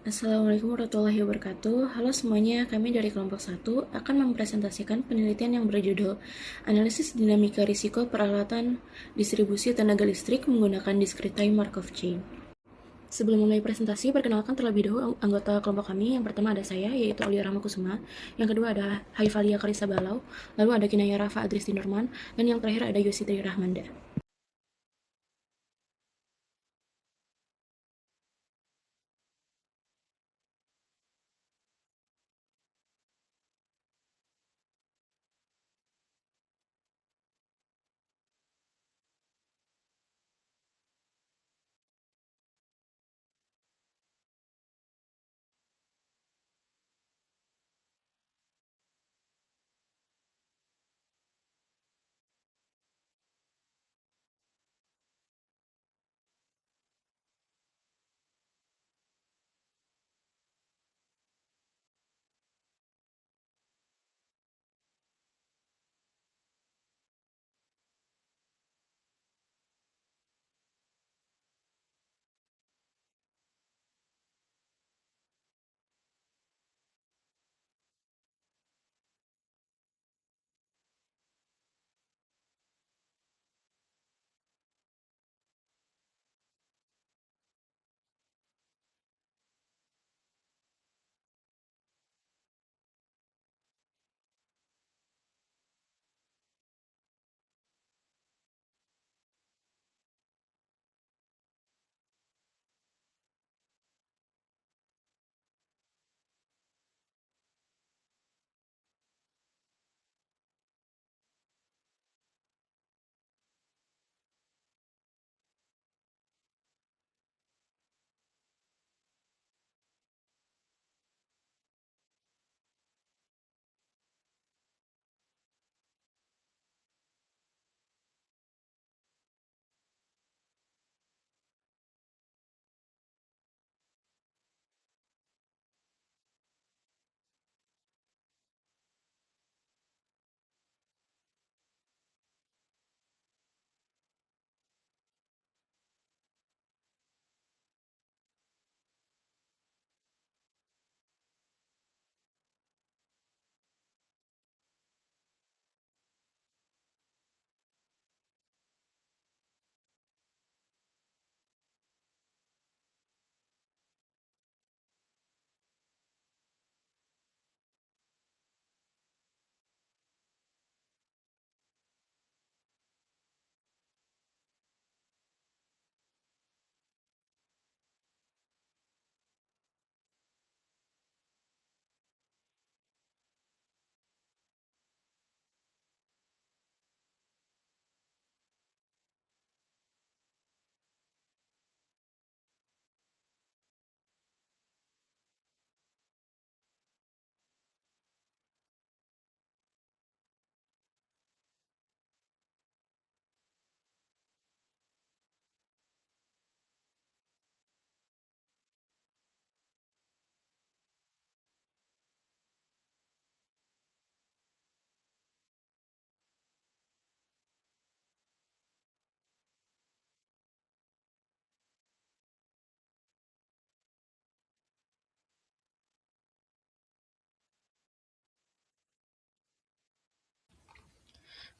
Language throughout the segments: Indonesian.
Assalamualaikum warahmatullahi wabarakatuh. Halo semuanya, kami dari kelompok 1 akan mempresentasikan penelitian yang berjudul Analisis Dinamika Risiko Peralatan Distribusi Tenaga Listrik Menggunakan Discrete Time Markov Chain. Sebelum mulai presentasi, perkenalkan terlebih dahulu anggota kelompok kami. Yang pertama ada saya, yaitu Aulia Rahmakusuma. Yang kedua ada Haifalia Karisa Balau. Lalu ada Kinaya Rafa Adristi Norman. Dan yang terakhir ada Yositri Rahmanda.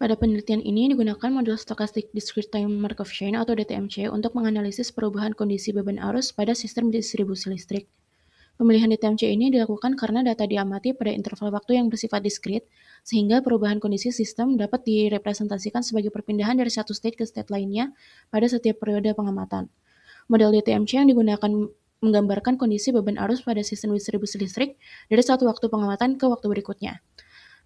Pada penelitian ini digunakan model Stochastic Discrete Time Markov Chain atau DTMC untuk menganalisis perubahan kondisi beban arus pada sistem distribusi listrik. Pemilihan DTMC ini dilakukan karena data diamati pada interval waktu yang bersifat diskrit, sehingga perubahan kondisi sistem dapat direpresentasikan sebagai perpindahan dari satu state ke state lainnya pada setiap periode pengamatan. Model DTMC yang digunakan menggambarkan kondisi beban arus pada sistem distribusi listrik dari satu waktu pengamatan ke waktu berikutnya.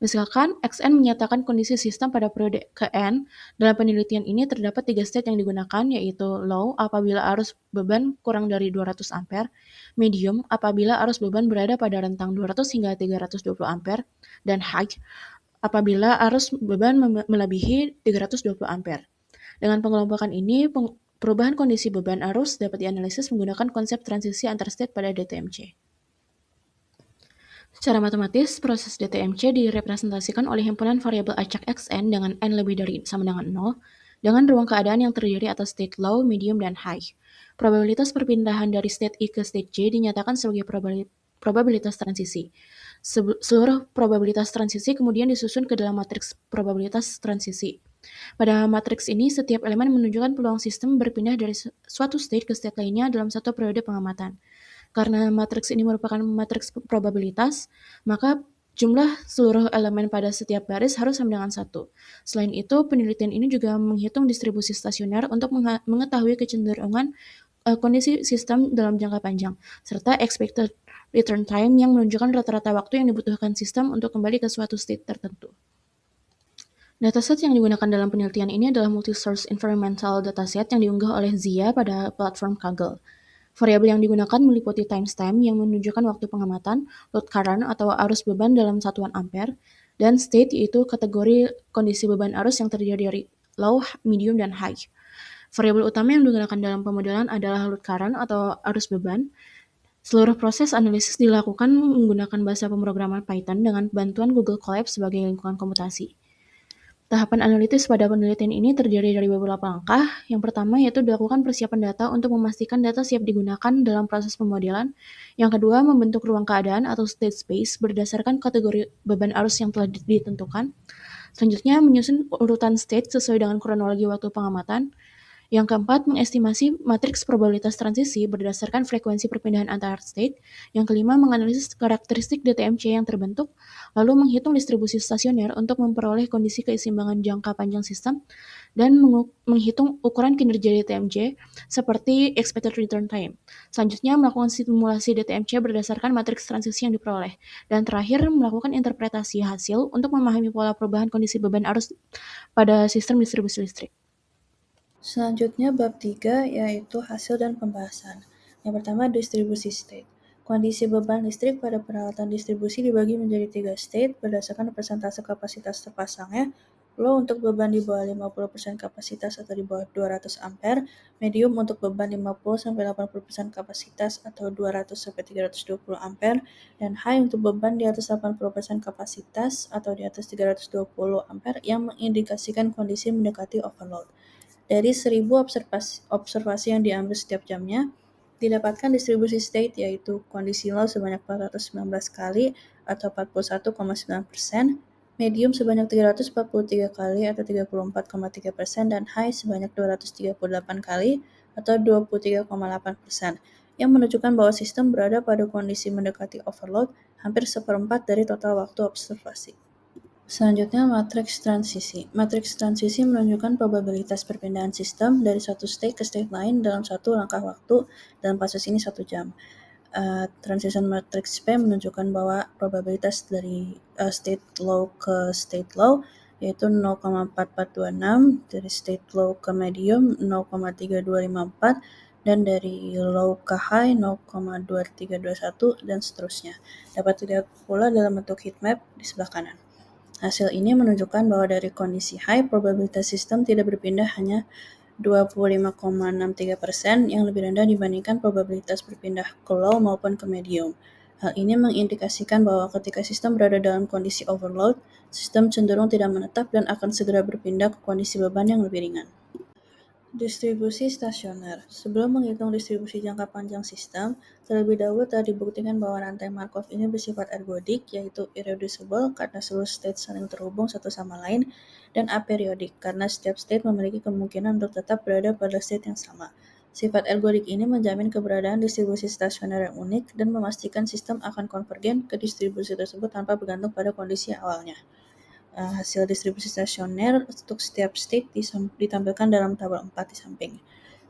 Misalkan, Xn menyatakan kondisi sistem pada periode Kn. Dalam penelitian ini terdapat 3 state yang digunakan, yaitu low apabila arus beban kurang dari 200 ampere, medium apabila arus beban berada pada rentang 200 hingga 320 ampere, dan high apabila arus beban melebihi 320 ampere. Dengan pengelompokan ini, perubahan kondisi beban arus dapat dianalisis menggunakan konsep transisi antar state pada DTMC. Secara matematis, proses DTMC direpresentasikan oleh himpunan variabel acak Xn dengan n lebih dari sama dengan 0, dengan ruang keadaan yang terdiri atas state low, medium, dan high. Probabilitas perpindahan dari state I ke state J dinyatakan sebagai probabilitas transisi. Seluruh probabilitas transisi kemudian disusun ke dalam matriks probabilitas transisi. Pada matriks ini, setiap elemen menunjukkan peluang sistem berpindah dari suatu state ke state lainnya dalam satu periode pengamatan. Karena matriks ini merupakan matriks probabilitas, maka jumlah seluruh elemen pada setiap baris harus sama dengan 1. Selain itu, penelitian ini juga menghitung distribusi stasioner untuk mengetahui kecenderungan kondisi sistem dalam jangka panjang, serta expected return time yang menunjukkan rata-rata waktu yang dibutuhkan sistem untuk kembali ke suatu state tertentu. Dataset yang digunakan dalam penelitian ini adalah multi-source environmental dataset yang diunggah oleh Zia pada platform Kaggle. Variabel yang digunakan meliputi timestamp yang menunjukkan waktu pengamatan, load current atau arus beban dalam satuan ampere, dan state yaitu kategori kondisi beban arus yang terdiri dari low, medium, dan high. Variabel utama yang digunakan dalam pemodelan adalah load current atau arus beban. Seluruh proses analisis dilakukan menggunakan bahasa pemrograman Python dengan bantuan Google Colab sebagai lingkungan komputasi. Tahapan analitis pada penelitian ini terdiri dari beberapa langkah. Yang pertama yaitu dilakukan persiapan data untuk memastikan data siap digunakan dalam proses pemodelan. Yang kedua, membentuk ruang keadaan atau state space berdasarkan kategori beban arus yang telah ditentukan. Selanjutnya, menyusun urutan state sesuai dengan kronologi waktu pengamatan. Yang keempat, mengestimasi matriks probabilitas transisi berdasarkan frekuensi perpindahan antar state. Yang kelima, menganalisis karakteristik DTMC yang terbentuk, lalu menghitung distribusi stasioner untuk memperoleh kondisi keseimbangan jangka panjang sistem, dan menghitung ukuran kinerja DTMC seperti expected return time. Selanjutnya, melakukan simulasi DTMC berdasarkan matriks transisi yang diperoleh. Dan terakhir, melakukan interpretasi hasil untuk memahami pola perubahan kondisi beban arus pada sistem distribusi listrik. Selanjutnya bab 3 yaitu hasil dan pembahasan. Yang pertama distribusi state. Kondisi beban listrik pada peralatan distribusi dibagi menjadi 3 state berdasarkan persentase kapasitas terpasangnya. Low untuk beban di bawah 50% kapasitas atau di bawah 200 ampere, medium untuk beban 50-80% kapasitas atau 200-320 ampere, dan high untuk beban di atas 80% kapasitas atau di atas 320 ampere yang mengindikasikan kondisi mendekati overload. Dari 1000 observasi yang diambil setiap jamnya, didapatkan distribusi state yaitu kondisi low sebanyak 419 kali atau 41,9%, medium sebanyak 343 kali atau 34,3%, dan high sebanyak 238 kali atau 23,8%, yang menunjukkan bahwa sistem berada pada kondisi mendekati overload hampir seperempat dari total waktu observasi. Selanjutnya, matriks transisi. Matriks transisi menunjukkan probabilitas perpindahan sistem dari satu state ke state lain dalam satu langkah waktu, dalam kasus ini 1 jam. Transition matrix P menunjukkan bahwa probabilitas dari state low ke state low yaitu 0,4426, dari state low ke medium 0,3254, dan dari low ke high 0,2321, dan seterusnya. Dapat dilihat pula dalam bentuk heat map di sebelah kanan. Hasil ini menunjukkan bahwa dari kondisi high, probabilitas sistem tidak berpindah hanya 25,63%, yang lebih rendah dibandingkan probabilitas berpindah ke low maupun ke medium. Hal ini mengindikasikan bahwa ketika sistem berada dalam kondisi overload, sistem cenderung tidak menetap dan akan segera berpindah ke kondisi beban yang lebih ringan. Distribusi stasioner. Sebelum menghitung distribusi jangka panjang sistem, terlebih dahulu telah dibuktikan bahwa rantai Markov ini bersifat ergodik, yaitu irreducible karena seluruh state saling terhubung satu sama lain, dan aperiodic karena setiap state memiliki kemungkinan untuk tetap berada pada state yang sama. Sifat ergodik ini menjamin keberadaan distribusi stasioner yang unik dan memastikan sistem akan konvergen ke distribusi tersebut tanpa bergantung pada kondisi awalnya. Hasil distribusi stasioner untuk setiap state ditampilkan dalam tabel 4 di samping.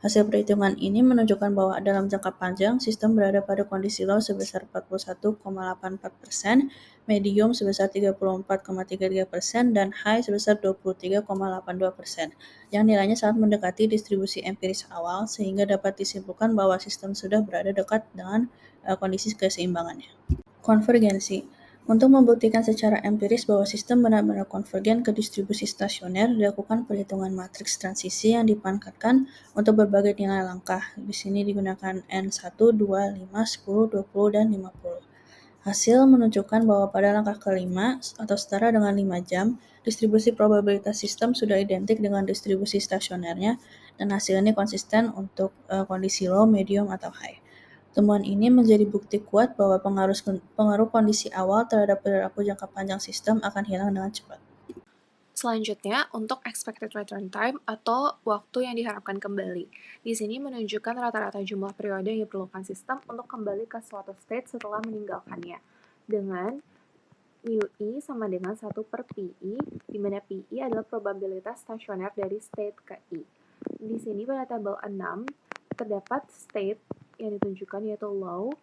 Hasil perhitungan ini menunjukkan bahwa dalam jangka panjang, sistem berada pada kondisi low sebesar 41,84%, medium sebesar 34,33%, dan high sebesar 23,82%, yang nilainya sangat mendekati distribusi empiris awal, sehingga dapat disimpulkan bahwa sistem sudah berada dekat dengan kondisi keseimbangannya. Konvergensi. Untuk membuktikan secara empiris bahwa sistem benar-benar konvergen ke distribusi stasioner, dilakukan perhitungan matriks transisi yang dipangkatkan untuk berbagai nilai langkah. Di sini digunakan N1, 2, 5, 10, 20, dan 50. Hasil menunjukkan bahwa pada langkah kelima, atau setara dengan 5 jam, distribusi probabilitas sistem sudah identik dengan distribusi stasionernya, dan hasil ini konsisten untuk kondisi low, medium, atau high. Temuan ini menjadi bukti kuat bahwa pengaruh kondisi awal terhadap perilaku jangka panjang sistem akan hilang dengan cepat. Selanjutnya, untuk expected return time atau waktu yang diharapkan kembali. Di sini menunjukkan rata-rata jumlah periode yang diperlukan sistem untuk kembali ke suatu state setelah meninggalkannya. Dengan μi sama dengan 1 per pi, di mana pi adalah probabilitas stasioner dari state ke i. Di sini pada tabel 6, terdapat state yang ditunjukkan yaitu low,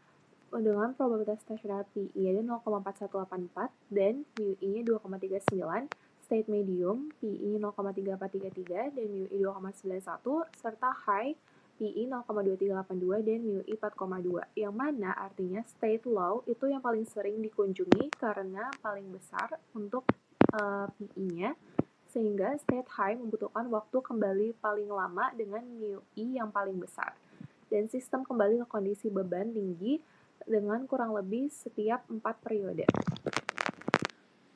dengan probabilitas stasioner pi adalah 0,4184 dan μi-nya 2,39, state medium pi 0,3433 dan μi 2,91, serta high pi 0,2382 dan μi 4,2, yang mana artinya state low itu yang paling sering dikunjungi karena paling besar untuk pi-nya, sehingga state high membutuhkan waktu kembali paling lama dengan μi yang paling besar. Dan sistem kembali ke kondisi beban tinggi dengan kurang lebih setiap 4 periode.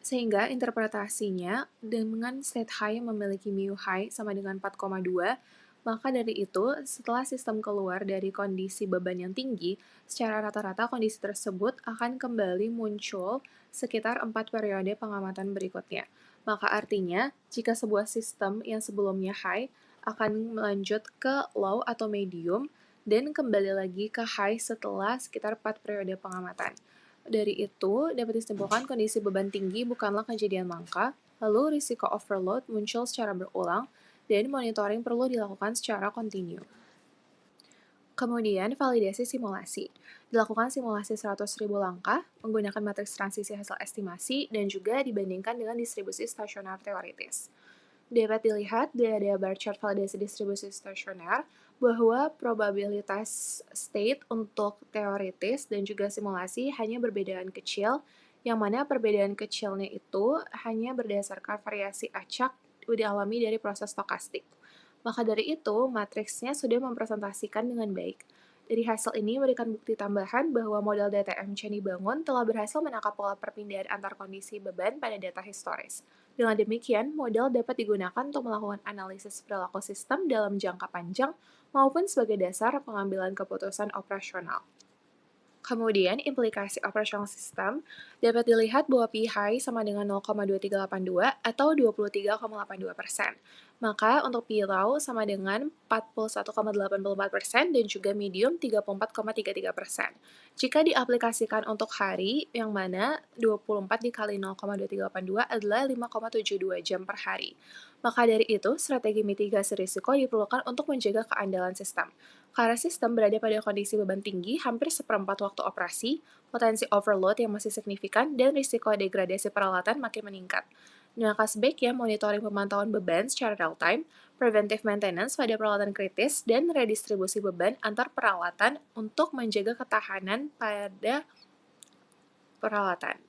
Sehingga interpretasinya dengan state high memiliki mu high sama dengan 4,2, maka dari itu setelah sistem keluar dari kondisi beban yang tinggi, secara rata-rata kondisi tersebut akan kembali muncul sekitar 4 periode pengamatan berikutnya. Maka artinya, jika sebuah sistem yang sebelumnya high akan melanjut ke low atau medium, dan kembali lagi ke high setelah sekitar 4 periode pengamatan. Dari itu, dapat disimpulkan kondisi beban tinggi bukanlah kejadian langka, lalu risiko overload muncul secara berulang, dan monitoring perlu dilakukan secara kontinu. Kemudian, validasi simulasi. Dilakukan simulasi 100.000 langkah menggunakan matriks transisi hasil estimasi dan juga dibandingkan dengan distribusi stasioner teoritis. Dapat dilihat dari bar chart validasi distribusi stasioner bahwa probabilitas state untuk teoritis dan juga simulasi hanya perbedaan kecil, yang mana perbedaan kecilnya itu hanya berdasarkan variasi acak dialami dari proses stokastik. Maka dari itu, matriksnya sudah mempresentasikan dengan baik. Dari hasil ini memberikan bukti tambahan bahwa model DTMC yang dibangun telah berhasil menangkap pola perpindahan antar kondisi beban pada data historis. Dengan demikian, model dapat digunakan untuk melakukan analisis perilaku sistem dalam jangka panjang maupun sebagai dasar pengambilan keputusan operasional. Kemudian, implikasi operasional sistem dapat dilihat bahwa pi high sama dengan 0,2382 atau 23,82%. Maka untuk pi low sama dengan 41,84% dan juga medium 34,33%. Jika diaplikasikan untuk hari, yang mana 24 dikali 0,2382 adalah 5,72 jam per hari. Maka dari itu, strategi mitigasi risiko diperlukan untuk menjaga keandalan sistem. Karena sistem berada pada kondisi beban tinggi hampir seperempat waktu operasi, potensi overload yang masih signifikan, dan risiko degradasi peralatan makin meningkat. Maka sebaiknya monitoring pemantauan beban secara real-time, preventive maintenance pada peralatan kritis, dan redistribusi beban antar peralatan untuk menjaga ketahanan pada peralatan.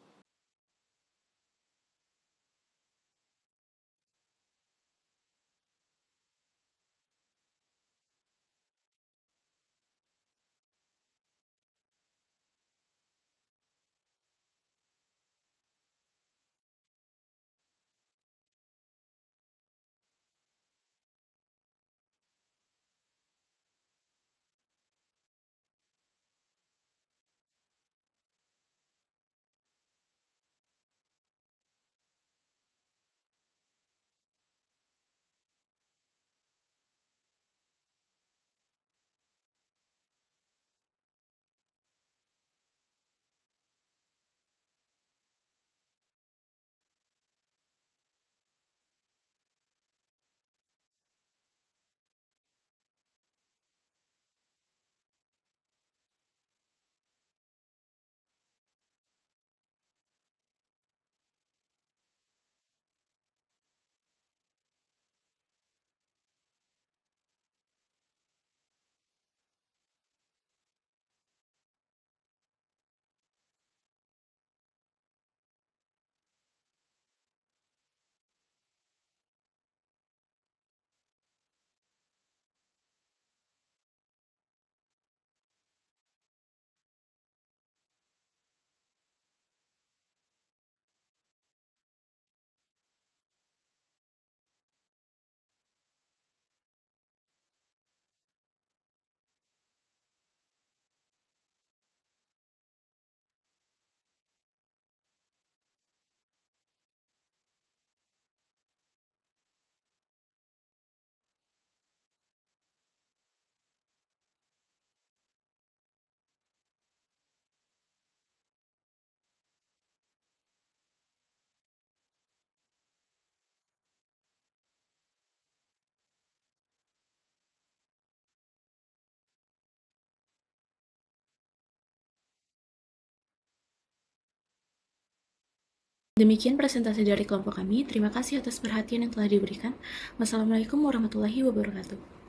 Demikian presentasi dari kelompok kami. Terima kasih atas perhatian yang telah diberikan. Wassalamualaikum warahmatullahi wabarakatuh.